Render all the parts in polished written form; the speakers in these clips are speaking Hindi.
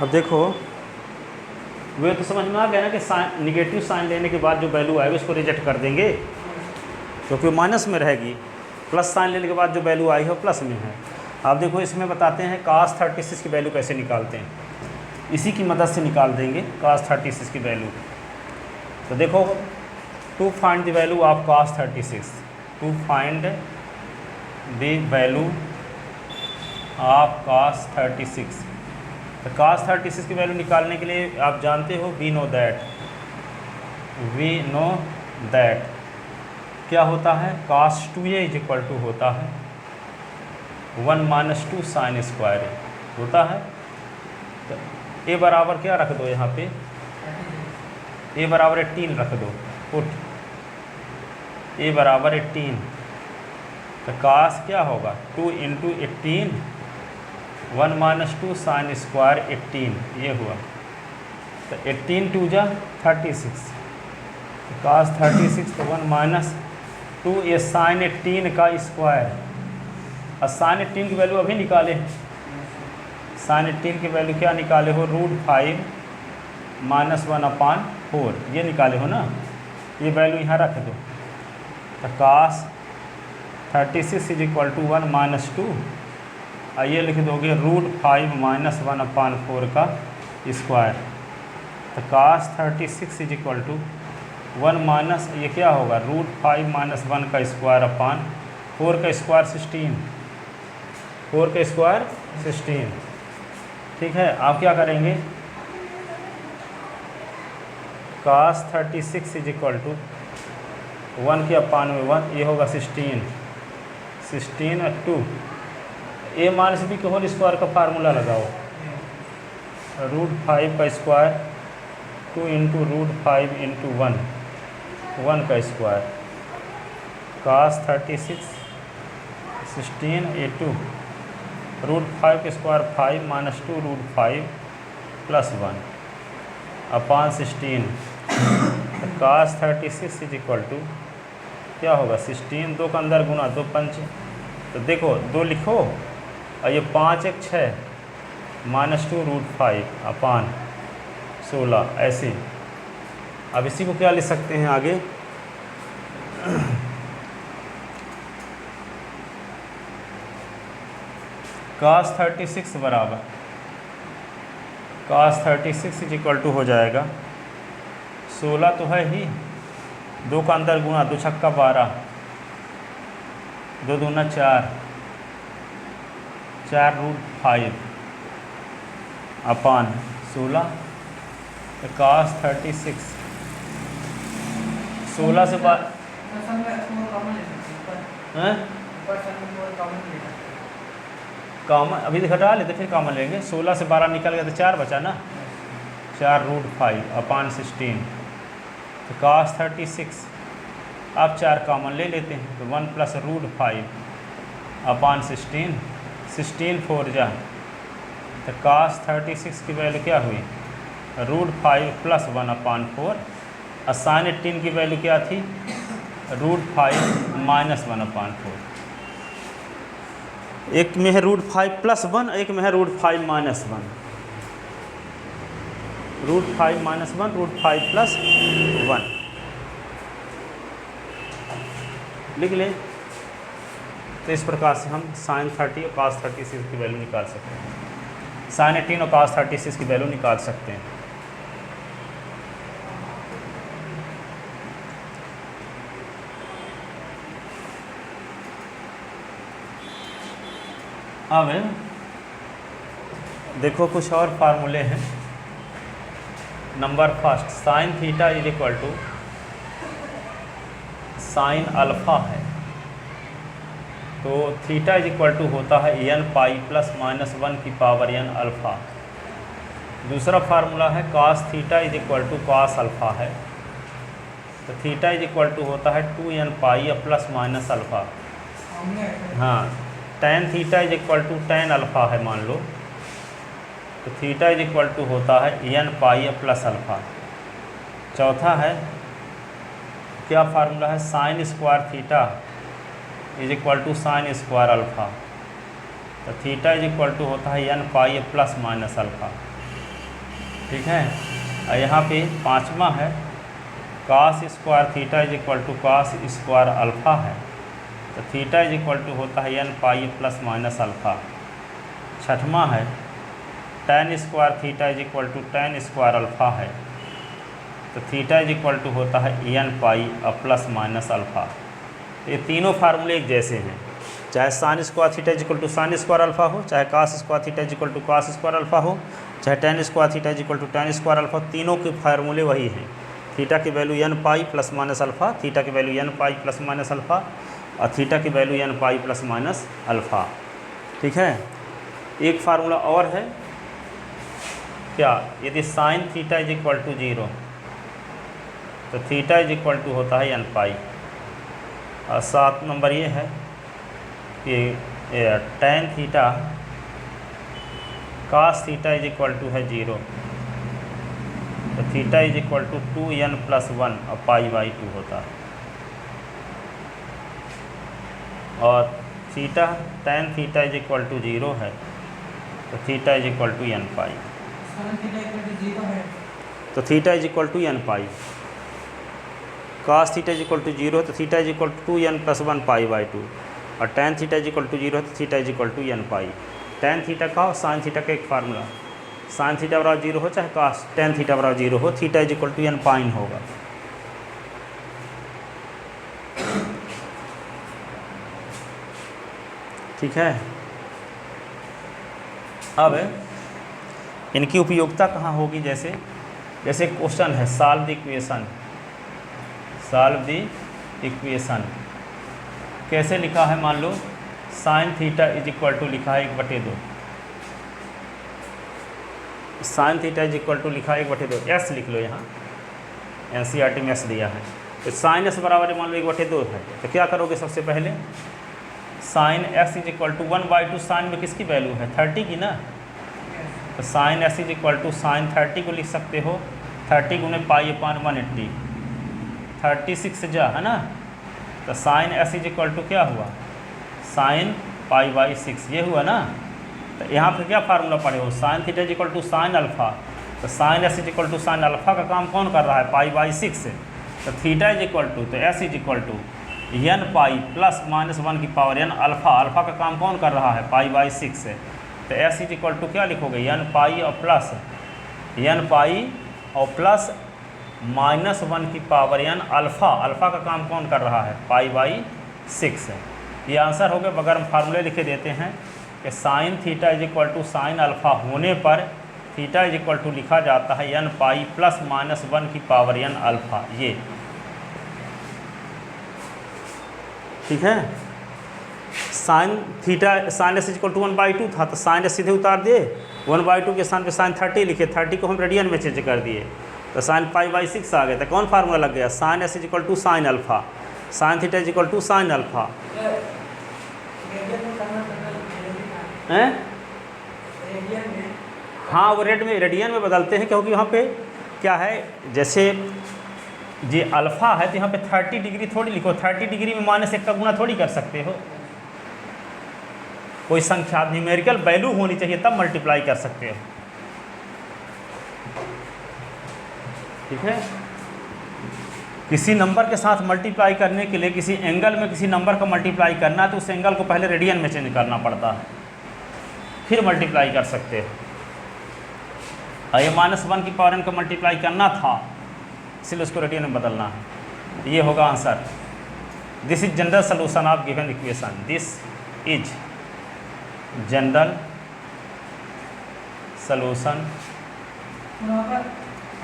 अब देखो, वे तो समझ में आ गया ना कि साइन, निगेटिव साइन लेने के बाद जो वैल्यू आएगी उसको रिजेक्ट कर देंगे क्योंकि माइनस में रहेगी। प्लस साइन लेने के बाद जो वैल्यू आई है वो प्लस में है। आप देखो इसमें बताते हैं cos 36 की वैल्यू कैसे निकालते हैं, इसी की मदद से निकाल देंगे cos 36 की वैल्यू। तो देखो, to find the value of cos 36, to find the value of cos 36। तो cos 36 की वैल्यू निकालने के लिए आप जानते हो वी नो दैट क्या होता है, cos 2a is equal to होता है 1 माइनस 2 साइन स्क्वायर होता है। तो ए बराबर क्या रख दो यहाँ पे, ए बराबर 18 रख दो, पुट ए बराबर 18। तो cos क्या होगा 2 इंटू 18, 1 माइनस 2 साइन स्क्वायर 18 ये हुआ। तो 18 टू जा 36, cos 36 तो 1 माइनस 2 ये साइन 18 का स्क्वायर। और साइन 18 की वैल्यू अभी निकाले, साइन 18 की वैल्यू क्या निकाले हो, √5 माइनस 1/4 ये निकाले हो ना, ये वैल्यू यहाँ रख दो। तो cos 36 is equal to 1 minus 2, और ये लिख दोगे √5 माइनस 1/4 का स्क्वायर। तो cos 36 is equal to 1 minus ये क्या होगा, √5 माइनस 1 का स्क्वायर अपान 4 का स्क्वायर 16, 4 का स्क्वायर 16। ठीक है, आप क्या करेंगे, cos 36 इज इक्वल टू 1 के अपान में 1, ये होगा 16 और 2 ए माइनस बी के होल स्क्वायर का फार्मूला लगाओ, √5 का स्क्वायर 2 इंटू √5 इंटू 1 का स्क्वायर, cos 36 16 a2 √5 के स्क्वायर 5 माइनस 2 √5 प्लस 1 अपान 16। तो cos 36 इज इक्वल टू क्या होगा, 16, 2 का अंदर गुना 2 पंच, तो देखो 2 लिखो और ये 5 1 6 माइनस 2 √5 अपान 16 ऐसे। अब इसी को क्या लिख सकते हैं आगे, cos 36 बराबर cos 36 इज इक्वल टू हो जाएगा 16 तो है ही, 2 का अंदर गुना 2 छक्का 12, 2 दूना 4 √5 अपान 16। तो cos 36 16 से कॉमन अभी घटा लेते फिर कॉमन लेंगे, 16 से 12 निकल गया तो 4 बचा ना, 4 √5 अपान 16। तो cos 36 आप 4 कॉमन ले लेते हैं तो 1 प्लस √5 अपान 16, 16 4 जा। तो cos 36 की वैल्यू क्या हुई, √5 प्लस 1/4, और साइन 18 की वैल्यू क्या थी, √5 माइनस 1/4। एक में है √5 प्लस 1, एक में है √5 माइनस 1, √5 माइनस 1 √5 प्लस 1 लिख लें। तो इस प्रकार से हम साइन 30 और cos 36 की वैल्यू निकाल सकते हैं, साइन 18 और cos 36 की वैल्यू निकाल सकते हैं। अब देखो कुछ और फार्मूले हैं। Number first, sine theta is equal to sine alpha है, तो थीटा इज इक्वल टू होता है n पाई प्लस माइनस 1 की पावर n अल्फ़ा। दूसरा फार्मूला है cos theta is equal to cos alpha है, तो थीटा इज इक्वल टू होता है 2n pi plus minus alpha. हाँ, tan theta is equal to tan alpha है मान लो, तो थीटा इज इक्वल टू होता है n पाई प्लस अल्फ़ा। चौथा है क्या फार्मूला है, sine square theta is equal to sine square alpha, तो थीटा इज इक्वल टू होता है n pi plus minus alpha. ठीक है। और यहाँ पे पाँचवा है cos square theta is equal to cos square alpha है, तो थीटा इज इक्वल टू होता है n pi plus minus alpha. छठवां है tan square theta is equal to tan square alpha है, तो थीटा इज इक्वल टू होता है n पाई और प्लस माइनस अल्फ़ा। ये तीनों फार्मूले एक जैसे हैं, चाहे sine square theta is equal to sine square alpha हो, चाहे cos square theta is equal to cos square alpha हो, चाहे tan square theta is equal to tan square alpha, तीनों के फार्मूले वही हैं। थीटा की value n pi plus minus alpha, theta की value n pi plus minus alpha और थीटा की value n pi plus minus alpha. ठीक है। एक फार्मूला और है क्या, यदि sine theta is equal to 0 तो थीटा इज इक्वल टू होता है n पाई। और 7 नंबर ये है कि tan theta cos theta is equal to है 0, तो theta is equal to 2n plus 1 और पाई बाई 2 होता है। और theta tan theta is equal to 0 है, तो theta is equal to n pi, तो theta is equal to n pi. cos theta is equal to 0 तो theta is equal to 2n plus 1 pi by 2, और tan theta is equal to 0 तो theta is equal to n pi. tan theta का और साइन थीटा का एक फार्मूला, साइन थीटा बराबर 0 हो चाहे cos tan थीटा बराबर 0 हो, theta is equal to n pi होगा। ठीक है। अब इनकी उपयोगिता कहाँ होगी, जैसे जैसे क्वेश्चन है solve the equation, solve the equation कैसे लिखा है, मान लो sine theta is equal to लिखा है 1/2, sine theta is equal to लिखा है 1/2, एस लिख लो यहाँ, एनसीईआरटी में एस दिया है, तो साइन एस बराबर मान लो 1/2 है, तो क्या करोगे सबसे पहले sine S is equal to 1/2, sine में किसकी वैल्यू है 30 की ना, तो sine S is equal to sine 30 को लिख सकते हो 30 गुने पाई अपान 180, 36 जा है ना, तो sine S is equal to क्या हुआ साइन पाई बाई 6, ये हुआ ना। तो यहाँ पर क्या फार्मूला पढ़े हो, sine theta is equal to sine alpha, तो sine S is equal to sine alpha का काम कौन कर रहा है पाई बाई 6, तो थीटा इज इक्वल टू तो S is equal to n pi plus minus 1 की पावर n अल्फ़ा, अल्फ़ा का काम कौन कर रहा है पाई बाई 6 है, तो एस इज इक्वल टू क्या लिखोगे n पाई और प्लस n पाई और प्लस माइनस 1 की पावर n अल्फ़ा, अल्फ़ा का काम कौन कर रहा है पाई बाई 6 है। ये आंसर हो गया। बगैर हम फार्मूले लिखे देते हैं कि sine theta is equal to sine alpha होने पर थीटा इज इक्वल टू लिखा जाता है n पाई प्लस माइनस 1 की पावर n अल्फ़ा, ये ठीक है। Sine theta sine S equal to 1/2 था, तो साइन एस सीधे उतार दिए, 1/2 के स्थान पे साइन 30 लिखे, 30 को हम रेडियन में चेंज कर दिए, तो साइन पाई बाई 6 आ गया। तो कौन फार्मूला लग गया, sine S equal to sine alpha, sine theta is equal to sine alpha हैं। हाँ वो रेडियन में बदलते हैं, क्योंकि यहाँ पे क्या है, जैसे ये अल्फ़ा है तो यहाँ पे 30 डिग्री थोड़ी लिखो, 30 डिग्री में -1 का गुना थोड़ी कर सकते हो, कोई संख्या न्यूमेरिकल वैल्यू होनी चाहिए तब मल्टीप्लाई कर सकते हो। ठीक है। किसी नंबर के साथ मल्टीप्लाई करने के लिए किसी एंगल में किसी नंबर का मल्टीप्लाई करना है तो उस एंगल को पहले रेडियन में चेंज करना पड़ता है, फिर मल्टीप्लाई कर सकते हो। और ये -1 की पावर n का मल्टीप्लाई करना था, इसलिए उसको रेडियन में बदलना है। ये होगा answer. This is general solution of given equation, this is general solution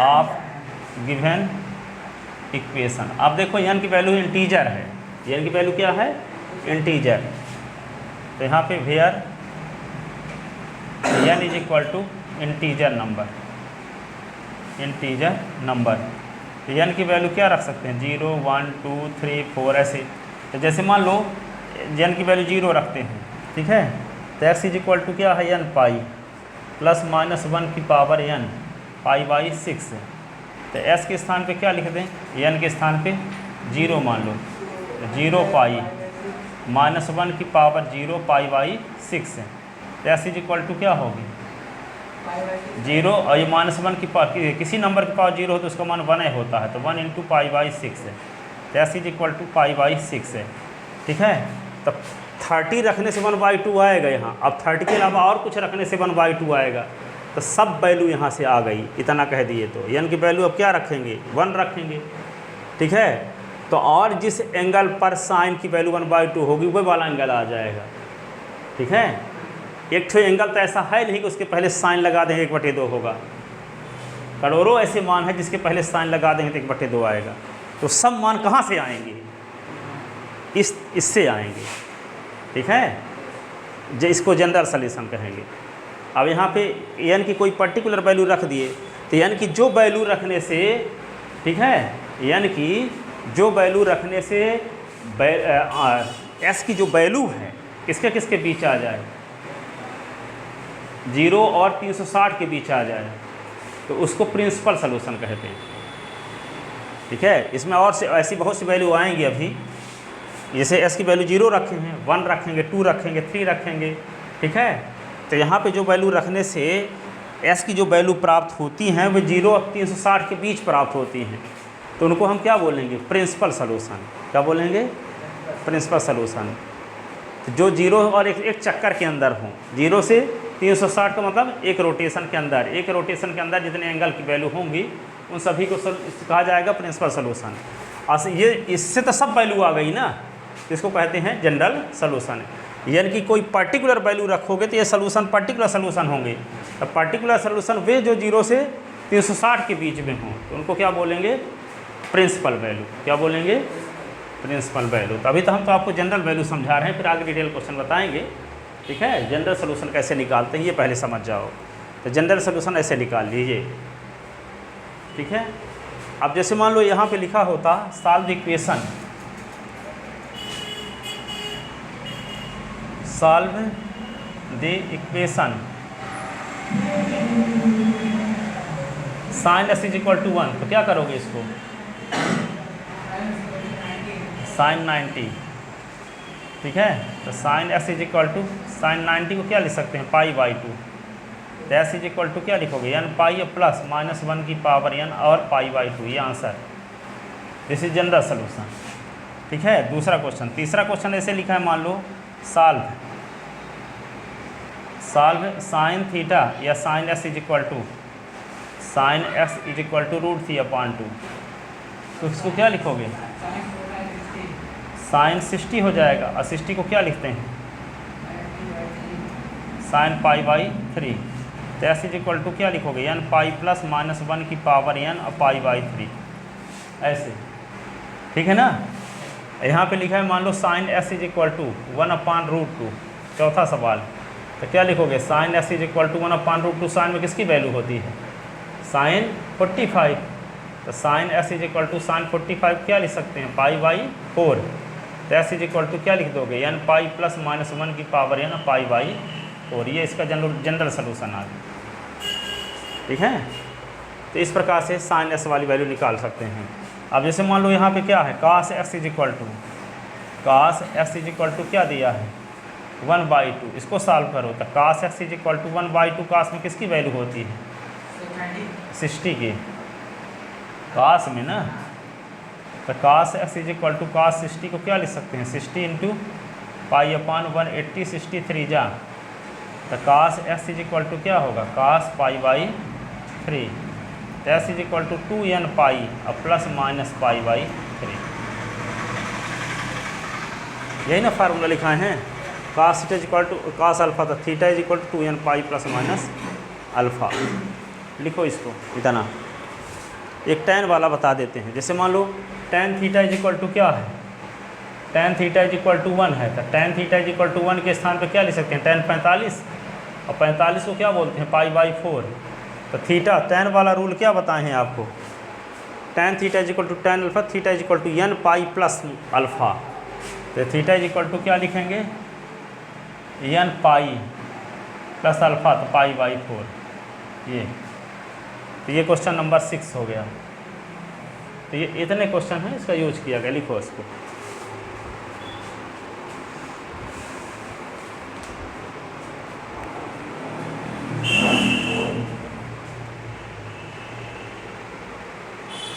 of given equation. अब देखो n की वैल्यू इंटीजर है, n की वैल्यू क्या है इंटीजर, तो यहाँ पे where n is equal to integer number, integer number, तो n की वैल्यू क्या रख सकते हैं 0 1 2 3 4 ऐसे। तो जैसे मान लो n की वैल्यू 0 रखते हैं, ठीक है, तो x इज इक्वल टू क्या है n पाई प्लस माइनस 1 की पावर n पाई बाई 6, तो s के स्थान पे क्या लिख दें, n के स्थान पे 0 मान लो, 0 पाई माइनस 1 की पावर 0 पाई बाई 6, तो s इज इक्वल टू क्या होगी जीरो, और ये -1 की पावर, किसी नंबर की पावर जीरो हो तो उसका मान 1 होता है, तो 1 × π/6 है, तो s = π/6 है। ठीक है, तब 30 रखने से 1/2 आएगा यहाँ। अब 30 के अलावा और कुछ रखने से 1/2 आएगा, तो सब वैल्यू यहाँ से आ गई, इतना कह दिए तो यानी कि वैल्यू अब क्या रखेंगे, 1 रखेंगे। ठीक है, तो और जिस एंगल पर साइन की वैल्यू 1/2 होगी वही वाला एंगल आ जाएगा। ठीक है, एक ठो एंगल तो ऐसा है नहीं कि उसके पहले साइन लगा देंगे 1/2 होगा, करोड़ों ऐसे मान है जिसके पहले साइन लगा देंगे तो 1/2 आएगा। तो सब मान कहाँ से आएंगे, इससे आएंगे। ठीक है, जो इसको जनरल सॉल्यूशन कहेंगे। अब यहाँ पे यानी कि कोई पर्टिकुलर वैल्यू रख दिए, तो यानी कि जो वैल्यू रखने से, ठीक है, यानी कि जो वैल्यू रखने से एस की जो वैल्यू है किसके किसके बीच आ जाए, 0 और 360 के बीच आ जाए, तो उसको प्रिंसिपल सॉल्यूशन कहते हैं। ठीक है, इसमें और से ऐसी बहुत सी वैल्यू आएंगी अभी, जैसे एस की वैल्यू 0 रखे हैं, 1 रखेंगे, 2 रखेंगे, 3 रखेंगे। ठीक है, तो यहाँ पे जो वैल्यू रखने से एस की जो वैल्यू प्राप्त होती हैं वो 0 और 360 के बीच प्राप्त होती हैं, तो उनको हम क्या बोलेंगे, प्रिंसिपल सॉल्यूशन। क्या बोलेंगे, प्रिंसिपल सॉल्यूशन। तो जो 0 और एक चक्कर के अंदर हों, 0 से 360 का मतलब एक रोटेशन के अंदर, एक रोटेशन के अंदर जितने एंगल की वैल्यू होंगी उन सभी को कहा जाएगा प्रिंसिपल सॉल्यूशन। और ये इससे तो सब वैल्यू आ गई ना, इसको कहते हैं जनरल सॉल्यूशन। यानी कि कोई पर्टिकुलर वैल्यू रखोगे तो ये सॉल्यूशन पर्टिकुलर सॉल्यूशन होंगे। तो पर्टिकुलर सॉल्यूशन वे जो 0 से 360 के बीच में हों, तो उनको क्या बोलेंगे, प्रिंसिपल वैल्यू। क्या बोलेंगे, प्रिंसिपल वैल्यू। तो अभी तो हम तो आपको जनरल वैल्यू समझा रहे हैं, फिर आगे डिटेल क्वेश्चन बताएंगे। ठीक है, जनरल सॉल्यूशन कैसे निकालते हैं ये पहले समझ जाओ। तो जनरल सॉल्यूशन ऐसे निकाल लीजिए। ठीक है, अब जैसे मान लो यहाँ पे लिखा होता solve equation, solve the equation sin s = 1, तो क्या करोगे इसको, sin 90। ठीक है, तो sin s = sin 90 को क्या लिख सकते हैं, π/2। तो s = क्या लिखोगे, n पाई प्लस -1 की पावर n और π/2, ये answer. This is general solution. ठीक है, दूसरा क्वेश्चन, तीसरा क्वेश्चन ऐसे लिखा है, मान लो सॉल्व sin थीटा या sin s = sin x = √3/2, तो इसको क्या लिखोगे, sin 60 हो जाएगा, और 60 को क्या लिखते हैं, sin π/3। तो s = क्या लिखोगे, n पाई प्लस -1 की पावर n और π/3, ऐसे। ठीक है ना, यहाँ पे लिखा है मान लो sin s = 1/√2, चौथा सवाल। तो क्या लिखोगे, sin s = 1/√2, साइन में किसकी वैल्यू होती है, sin 45। तो sin s = sin 45 क्या लिख सकते हैं, π/4। तो s = क्या लिख दोगे, n पाई प्लस -1 की पावर n π/4, ये इसका जनरल सॉल्यूशन आ गया। ठीक है, तो इस प्रकार से sin s वाली वैल्यू निकाल सकते हैं। अब जैसे मान लो यहाँ पे क्या है, cos x = क्या दिया है, 1/2, इसको सॉल्व करो। तो cos x = 1/2, cos में किसकी वैल्यू होती है, 60 की, cos में ना। तो cos x = cos 60 को क्या लिख सकते हैं, 60 × π/180, 63 जा। तो cos x = क्या होगा, cos π/3। तो s = 2n पाई और प्लस माइनस π/3, यही ना फार्मूला लिखाए हैं, cos = cos अल्फ़ा, तो theta = 2n pi plus minus alpha. लिखो इसको इतना। एक tan वाला बता देते हैं, जैसे मान लो tan थीटा = क्या है, tan थीटा = 1 है, तो tan थीटा = 1 के स्थान पर क्या लिख सकते हैं, tan 45, और 45 को क्या बोलते हैं, π/4। तो थीटा tan वाला रूल क्या बताए हैं आपको, tan theta = tan alpha, theta = n pi plus alpha. तो थीटा = क्या लिखेंगे, n पाई प्लस अल्फ़ा, तो π/4 ये। तो ये क्वेश्चन नंबर 6 हो गया। तो ये इतने क्वेश्चन हैं, इसका यूज किया गया, लिखो इसको।